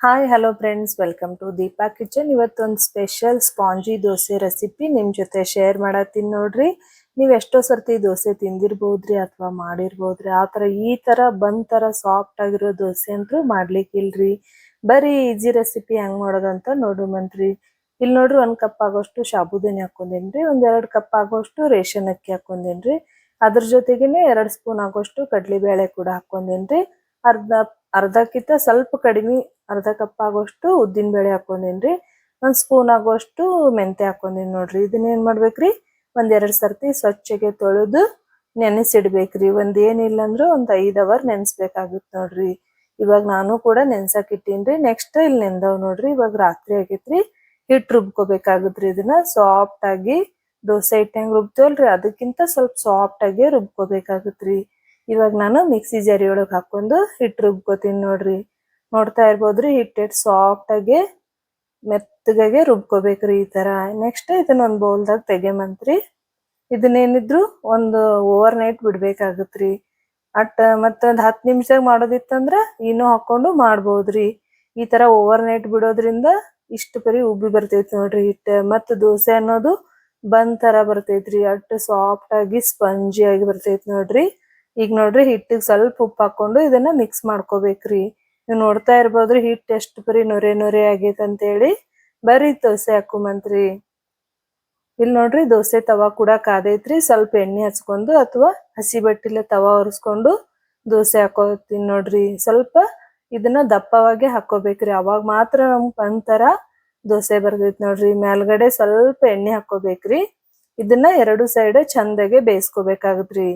Hi hello friends, welcome to Deepa kitchen. ಇವತ್ತೊಂದು special spongy dosa recipe ನಿಮ್ಮ ಜೊತೆ ಶೇರ್ ಮಾಡತ್ತೀನಿ ನೋಡ್ರಿ. ನೀವು ಎಷ್ಟೋ ಸರ್ತಿ ದೋಸೆ ತಿಂದಿರ್ಬೋದ್ರಿ ಅಥವಾ ಮಾಡಿರ್ಬೋದ್ರಿ. ಈ ಥರ ಥರ ಸಾಫ್ಟ್ ಆಗಿರೋ ದೋಸೆ ಅಂತೂ ಮಾಡ್ಲಿಕ್ಕಿಲ್ರಿ. ಬರೀ ಈಜಿ ರೆಸಿಪಿ ಹೆಂಗೆ ಮಾಡೋದಂತ ನೋಡುಮಂತ್ರಿ. ಇಲ್ಲಿ ನೋಡ್ರಿ, 1 ಕಪ್ ಆಗೋಷ್ಟು ಸಾಬುದಾನಿ ಹಾಕೊಂಡೇನ್ರಿ, 2 ಕಪ್ ಆಗೋಷ್ಟು ರೇಷನ್ ಅಕ್ಕಿ ಹಾಕೊಂಡೇನ್ರಿ, ಅದ್ರ ಜೊತೆಗೇನೆ 2 ಸ್ಪೂನ್ ಆಗೋಷ್ಟು ಕಡ್ಲಿಬೇಳೆ ಕೂಡ ಹಾಕೊಂಡೇನ್ರಿ, ಅರ್ಧ ಅರ್ಧಕ್ಕಿಂತ ಸ್ವಲ್ಪ ಕಡಿಮೆ ಅರ್ಧ ಕಪ್ ಆಗೋಷ್ಟು ಉದ್ದಿನ ಬೇಳೆ ಹಾಕೊಂಡೇನ್ರಿ, 1 ಸ್ಪೂನ್ ಆಗೋಷ್ಟು ಮೆಂತೆ ಹಾಕೊಂಡೇನಿ ನೋಡ್ರಿ. ಇದನ್ನೇನ್ ಮಾಡ್ಬೇಕ್ರಿ, 1-2 ಸರ್ತಿ ಸ್ವಚ್ಛಗೆ ತೊಳೆದು ನೆನೆಸಿಡ್ಬೇಕ್ರಿ. ಏನಿಲ್ಲ ಅಂದ್ರೂ 5 ಅವರ್ ನೆನೆಸ್ಬೇಕಾಗುತ್ತೆ ನೋಡ್ರಿ. ಇವಾಗ ನಾನು ಕೂಡ ನೆನ್ಸಕ್ ಇಟ್ಟೀನ್ರಿ. ನೆಕ್ಸ್ಟ್ ಇಲ್ಲಿ ನೆಂದವ್ ನೋಡ್ರಿ. ಇವಾಗ ರಾತ್ರಿ ಆಗೈತ್ರಿ. ಹಿಟ್ಟು ರುಬ್ಕೋಬೇಕಾಗತ್ರಿ. ಇದನ್ನ ಸಾಫ್ಟ್ ಆಗಿ ದೋಸೆ ಹಿಟ್ಟು ಹೆಂಗ್ ರುಬ್ತೇವಲ್ರಿ, ಅದಕ್ಕಿಂತ ಸ್ವಲ್ಪ ಸಾಫ್ಟ್ ಆಗಿ ರುಬ್ಕೋಬೇಕಾಗತ್ರಿ. ಇವಾಗ ನಾನು ಮಿಕ್ಸಿ ಜರಿ ಒಳಗೆ ಹಾಕೊಂಡು ಹಿಟ್ಟು ರುಬ್ಕೋತೀನಿ ನೋಡ್ರಿ. ನೋಡ್ತಾ ಇರ್ಬೋದ್ರಿ, ಹಿಟ್ಟು ಸಾಫ್ಟ್ ಆಗಿ ಮೆತ್ತಗೆ ರುಬ್ಕೋಬೇಕ್ರಿ ಈ ತರ. ನೆಕ್ಸ್ಟ್ ಇದನ್ನ ಒಂದು ಬೌಲ್ದಾಗ ತೆಗೆಮಂತ್ರಿ. ಇದನ್ನೇನಿದ್ರು ಒಂದು ಓವರ್ ನೈಟ್ ಬಿಡ್ಬೇಕಾಗತ್ರಿ. ಮತ್ತೊಂದು 10 ನಿಮಿಷದಾಗ ಮಾಡೋದಿತ್ತಂದ್ರ ಇನ್ನೂ ಹಾಕೊಂಡು ಮಾಡ್ಬೋದ್ರಿ. ಈ ತರ ಓವರ್ ನೈಟ್ ಬಿಡೋದ್ರಿಂದ ಇಷ್ಟು ಪರಿ ಉಬ್ಬಿ ಬರ್ತೈತಿ ನೋಡ್ರಿ ಹಿಟ್ಟು. ಮತ್ತು ದೋಸೆ ಅನ್ನೋದು ತರ ಬರ್ತೈತ್ರಿ. ಸಾಫ್ಟ್ ಆಗಿ ಸ್ಪಂಜಿ ಆಗಿ ಬರ್ತೈತಿ ನೋಡ್ರಿ. ಈಗ ನೋಡ್ರಿ, ಹಿಟ್ಟಿಗೆ ಸ್ವಲ್ಪ ಉಪ್ಪು ಹಾಕೊಂಡು ಇದನ್ನ ಮಿಕ್ಸ್ ಮಾಡ್ಕೋಬೇಕ್ರಿ. ನೀವು ನೋಡ್ತಾ ಇರ್ಬೋದ್ರಿ, ಹಿಟ್ಟು ಎಷ್ಟು ಪರಿ ನೊರೆ ನೊರೆ ಆಗೈತೆ ಅಂತ ಹೇಳಿ. ಬರೀ ದೋಸೆ ಹಾಕುಮಂತ್ರಿ. ಇಲ್ಲಿ ನೋಡ್ರಿ, ದೋಸೆ ತವಾ ಕೂಡ ಕಾದೈತ್ರಿ. ಸ್ವಲ್ಪ ಎಣ್ಣೆ ಹಚ್ಕೊಂಡು ಅಥವಾ ಹಸಿ ಬಟ್ಟಿಲೆ ತವಾ ಒರೆಸ್ಕೊಂಡು ದೋಸೆ ಹಾಕೋತೀನಿ ನೋಡ್ರಿ. ಸ್ವಲ್ಪ ಇದನ್ನ ದಪ್ಪವಾಗಿ ಹಾಕೋಬೇಕ್ರಿ, ಅವಾಗ ಮಾತ್ರ ನಮ್ಗೆ ಒಂಥರ ದೋಸೆ ಬರ್ತೈತಿ ನೋಡ್ರಿ. ಮೇಲ್ಗಡೆ ಸ್ವಲ್ಪ ಎಣ್ಣೆ ಹಾಕೋಬೇಕ್ರಿ. ಇದನ್ನ 2 ಸೈಡ್ ಚಂದಾಗೆ ಬೇಯಿಸ್ಕೋಬೇಕಾಗತ್ರಿ.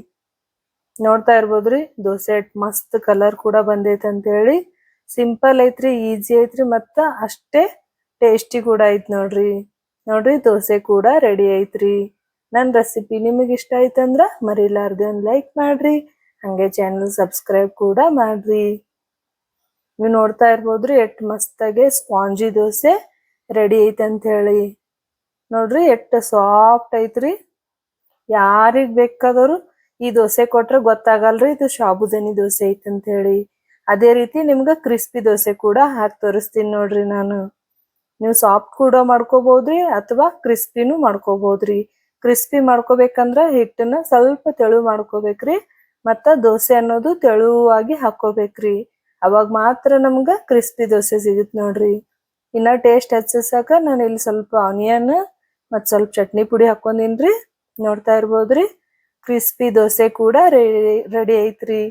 ನೋಡ್ತಾ ಇರ್ಬೋದ್ರಿ, ದೋಸೆ ಮಸ್ತ್ ಕಲರ್ ಕೂಡ ಬಂದೈತೆ ಅಂತ ಹೇಳಿ. ಸಿಂಪಲ್ ಐತ್ರಿ, ಈಜಿ ಐತ್ರಿ, ಮತ್ತ ಅಷ್ಟೇ ಟೇಸ್ಟಿ ಕೂಡ ಐತ್ ನೋಡ್ರಿ. ನೋಡ್ರಿ, ದೋಸೆ ಕೂಡ ರೆಡಿ ಐತ್ರಿ. ನನ್ನ ರೆಸಿಪಿ ನಿಮಗೆ ಇಷ್ಟ ಆಯ್ತಂದ್ರ ಮರಿಲಾರ್ದೆ ಒಂದು ಲೈಕ್ ಮಾಡ್ರಿ. ಹಂಗೆ ಚಾನಲ್ ಸಬ್ಸ್ಕ್ರೈಬ್ ಕೂಡ ಮಾಡ್ರಿ. ನೀವು ನೋಡ್ತಾ ಇರ್ಬೋದ್ರಿ, ಎಷ್ಟು ಮಸ್ತಾಗೆ ಸ್ಪಾಂಜಿ ದೋಸೆ ರೆಡಿ ಐತೆ ಅಂತ ಹೇಳಿ. ನೋಡ್ರಿ, ಎಷ್ಟು ಸಾಫ್ಟ್ ಐತ್ರಿ. ಯಾರಿಗ್ ಬೇಕಾದವರು ಈ ದೋಸೆ ಕೊಟ್ರೆ ಗೊತ್ತಾಗಲ್ರಿ ಇದು ಸಾಬುದಾನಿ ದೋಸೆ ಐತೆ ಅಂತ ಹೇಳಿ. ಅದೇ ರೀತಿ ನಿಮ್ಗೆ ಕ್ರಿಸ್ಪಿ ದೋಸೆ ಕೂಡ ಹಾಕಿ ತೋರಿಸ್ತೀನಿ ನೋಡ್ರಿ ನಾನು. ನೀವು ಸಾಫ್ಟ್ ಕೂಡ ಮಾಡ್ಕೋಬಹುದ್ರಿ ಅಥವಾ ಕ್ರಿಸ್ಪಿನೂ ಮಾಡ್ಕೋಬಹುದ್ರಿ. ಕ್ರಿಸ್ಪಿ ಮಾಡ್ಕೋಬೇಕಂದ್ರ ಹಿಟ್ಟನ್ನ ಸ್ವಲ್ಪ ತೆಳು ಮಾಡ್ಕೋಬೇಕ್ರಿ. ಮತ್ತ ದೋಸೆ ಅನ್ನೋದು ತೆಳುವಾಗಿ ಹಾಕೋಬೇಕ್ರಿ. ಅವಾಗ ಮಾತ್ರ ನಮ್ಗ ಕ್ರಿಸ್ಪಿ ದೋಸೆ ಸಿಗುತ್ತೆ ನೋಡ್ರಿ. ಇನ್ನ ಟೇಸ್ಟ್ ಹೆಚ್ಚಿಸಾಕ ನಾನು ಇಲ್ಲಿ ಸ್ವಲ್ಪ ಆನಿಯನ್ ಮತ್ ಸ್ವಲ್ಪ ಚಟ್ನಿ ಪುಡಿ ಹಾಕೊಂಡಿನ್ರಿ. ನೋಡ್ತಾ ಇರ್ಬೋದ್ರಿ, ಕ್ರಿಸ್ಪಿ ದೋಸೆ ಕೂಡ ರೆಡಿ ಐತ್ರಿ.